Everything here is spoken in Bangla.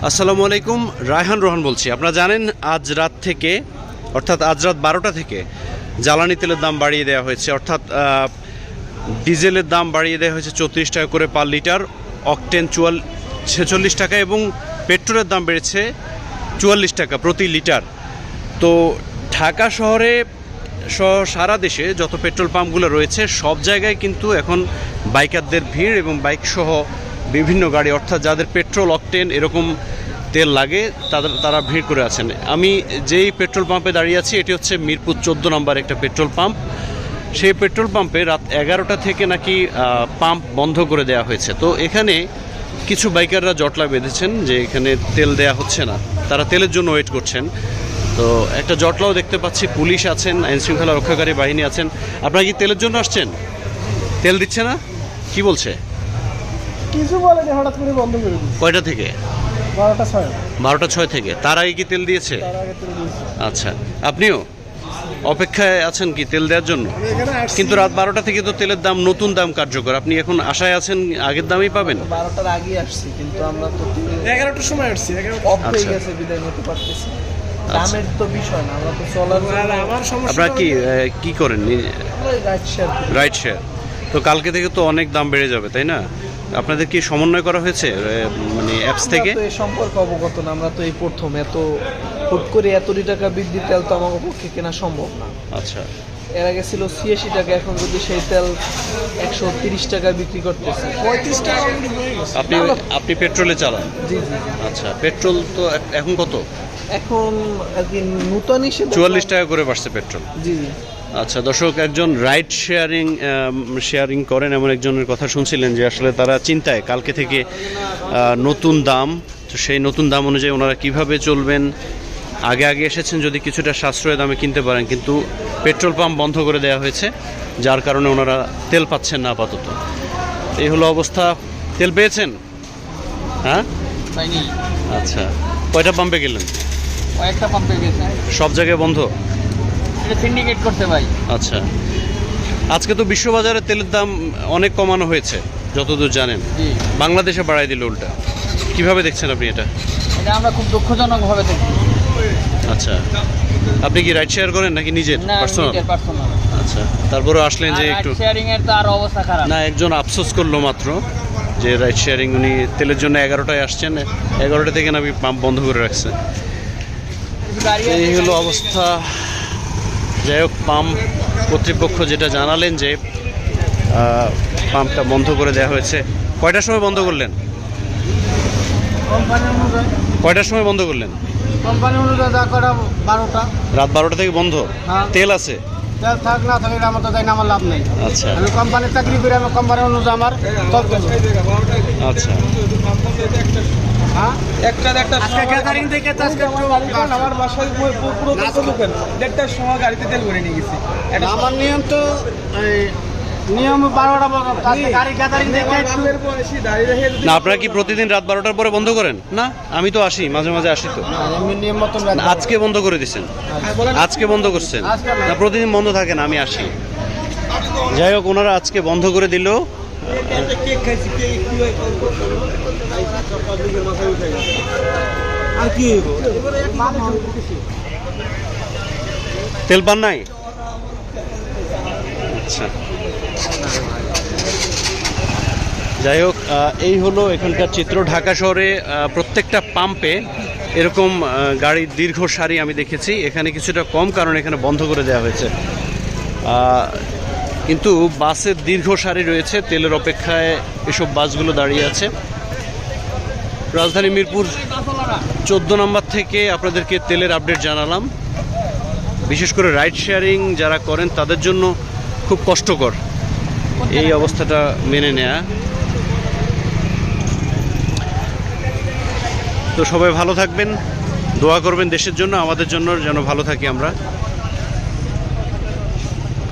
আসসালামু আলাইকুম, রায়হান রোহান বলছি। আপনারা জানেন আজ রাত থেকে, অর্থাৎ আজ রাত 12টা থেকে জ্বালানি তেলের দাম বাড়িয়ে দেওয়া হয়েছে। অর্থাৎ ডিজেলের দাম বাড়িয়ে দেওয়া হয়েছে 34 টাকা করে পার লিটার, অকটেন 46 টাকা এবং পেট্রোলের দাম বেড়েছে 44 টাকা প্রতি লিটার। তো ঢাকা শহরে সারা দেশে যত পেট্রোল পাম্পগুলো রয়েছে সব জায়গায় কিন্তু এখন বাইকারদের ভিড় এবং বাইক সহ বিভিন্ন গাড়ি, অর্থাৎ যাদের পেট্রোল অকটেন এরকম তেল লাগে তারা ভিড় করে আছেন। আমি যেই পেট্রোল পাম্পে দাঁড়িয়ে আছি এটি হচ্ছে মিরপুর 14 নম্বর একটা পেট্রোল পাম্প। সেই পেট্রোল পাম্পে রাত 11টা থেকে নাকি পাম্প বন্ধ করে দেওয়া হয়েছে। তো এখানে কিছু বাইকাররা জটলা বেঁধেছেন যে এখানে তেল দেয়া হচ্ছে না, তারা তেলের জন্য ওয়েট করছেন। তো একটা জটলাও দেখতে পাচ্ছি, পুলিশ আছেন, আইনশৃঙ্খলা রক্ষাকারী বাহিনী আছেন। আপনারা কি তেলের জন্য আসছেন? তেল দিচ্ছে না কি বলছে? কিছু বলেনি, হঠাৎ করে বন্ধ করে দিয়েছে। কয়টা থেকে? 12টা 6 থেকে। তার আগে কি তেল দিয়েছে? তার আগে তেল দিয়েছে। আচ্ছা, আপনিও অপেক্ষায় আছেন কি তেল দেওয়ার জন্য? এখানে আসছি কিন্তু রাত 12টা থেকে তো তেলের দাম, নতুন দাম কার্যকর, আপনি এখন আশায় আছেন আগের দামই পাবেন? 12টার আগে আসছি, কিন্তু আমরা তো 11টার সময় আসছি, 11টা অফ হয়ে আচ্ছা। গেছে, বিদায় নিতে পারতেছি। দামের তো বিষয় না, আমরা তো চলার জন্য। আমার সমস্যা আপনারা কি করেন? Right share. Right share. তো কালকে থেকে তো অনেক দাম বেড়ে যাবে, তাই না? আপনাদের কি সমন্বয় করা হয়েছে মানে অ্যাপস থেকে? তো এই সম্পর্কে অবগত না, আমরা তো এই প্রথম এত হুট করে এত টাকা বৃদ্ধি তেল তো আমার পক্ষে কেনা সম্ভব না। আচ্ছা, এর আগে ছিল 86 টাকা, এখন যদি সেই তেল 130 টাকা বিক্রি করতেছে, 35 টাকা হয়ে গেছে। আপনি পেট্রোলে চালান? জি জি। আচ্ছা, পেট্রোল তো এখন কত? এখন আর কি নতুন হিসেবে 44 টাকা করে বাড়ছে পেট্রোল। জি জি। আচ্ছা দর্শক, একজন রাইড শেয়ারিং করেন এমন একজনের কথা শুনছিলেন যে আসলে তারা চিন্তায় কালকে থেকে নতুন দাম, তো সেই নতুন দাম অনুযায়ী ওনারা কিভাবে চলবেন। আগে এসেছেন যদি কিছুটা সাশ্রয় দামে কিনতে পারেন, কিন্তু পেট্রোল পাম্প বন্ধ করে দেওয়া হয়েছে, যার কারণে ওনারা তেল পাচ্ছেন না আপাতত। এই হলো অবস্থা। তেল পেয়েছেন? হ্যাঁ, পাইনি। আচ্ছা, কয়টা পাম্পে গেলেন? কয়েকটা পাম্পে গেছে, সব জায়গায় বন্ধ? এটা সিন্ডিকেট করতে ভাই। আচ্ছা, আজকে তো বিশ্ববাজারে তেলের দাম অনেক কমানো হয়েছে যতদূর জানেন, জি। বাংলাদেশে বাড়াই দিল উল্টা। কিভাবে দেখছেন আপনি এটা? এটা আমরা খুব দুঃখজনকভাবে দেখি। আচ্ছা, আপনি কি রাইড শেয়ার করেন নাকি নিজের পার্সোনাল? পার্সোনাল। আচ্ছা, তারপরে আসলেন যে একটু। শেয়ারিং এর তো আর অবস্থা খারাপ না, একজন আফসোস করলো মাত্র যে রাইড শেয়ারিং, উনি তেলের জন্য 11টায় আসছেন, 11টা থেকে নাকি পাম্প বন্ধ করে রাখছে। এই হলো অবস্থা। যাই হোক, পাম্প কর্তৃপক্ষ যেটা জানালেন যে পাম্পটা বন্ধ করে দেওয়া হয়েছে। কয়টার সময় বন্ধ করলেন? কোম্পানি অনুযায়ী। কয়টার সময় বন্ধ করলেন? কোম্পানি অনুযায়ী যা করা 12টা। রাত 12টা থেকে বন্ধ? হ্যাঁ। তেল আছে? তেল থাক না থাকলে আমার তো তাই না, আমার লাভ নেই। আচ্ছা আমি কোম্পানির চাকরি করে, আমার কোম্পানি অনুযায়ী আমার চলতে হবে। আচ্ছা। আজকে ক্যাটারিং থেকে আমার বাসায় পুরো দোকান 1:30টার সময় গাড়িতে তেল ভরে নিয়ে গেছি। আমার নিয়ম তো নিয়ম 12টা গাড়ি ক্যাটারিং থেকে না, আপনারা কি প্রতিদিন রাত 12টার পরে বন্ধ করেন? না, আমি তো আসি, মাঝে মাঝে আসি তো। নিয়ম মতন আজকে বন্ধ করে দিচ্ছেন? আজকে বন্ধ করছেন না? প্রতিদিন বন্ধ থাকে না, আমি আসি। যাই হোক, ওনারা আজকে বন্ধ করে দিল। আর কি তেল পান নাই? আচ্ছা, যাই হোক, এই হলো এখানকার চিত্র। ঢাকা শহরে প্রত্যেকটা পাম্পে এরকম গাড়ির দীর্ঘ সারি আমি দেখেছি। এখানে কিছুটা কম, কারণ এখানে বন্ধ করে দেওয়া হয়েছে। কিন্তু বাসের দীর্ঘ সারি রয়েছে, তেলের অপেক্ষায় এসব বাসগুলো দাঁড়িয়ে আছে। রাজধানী মিরপুর 14 নম্বর থেকে আপনাদেরকে তেলের আপডেট জানালাম। বিশেষ করে রাইড শেয়ারিং যারা করেন তাদের জন্য খুব কষ্টকর এই অবস্থাটা মেনে নেয়া। তো সবাই ভালো থাকবেন, দোয়া করবেন দেশের জন্য, আমাদের জন্য যেন ভালো থাকি আমরা।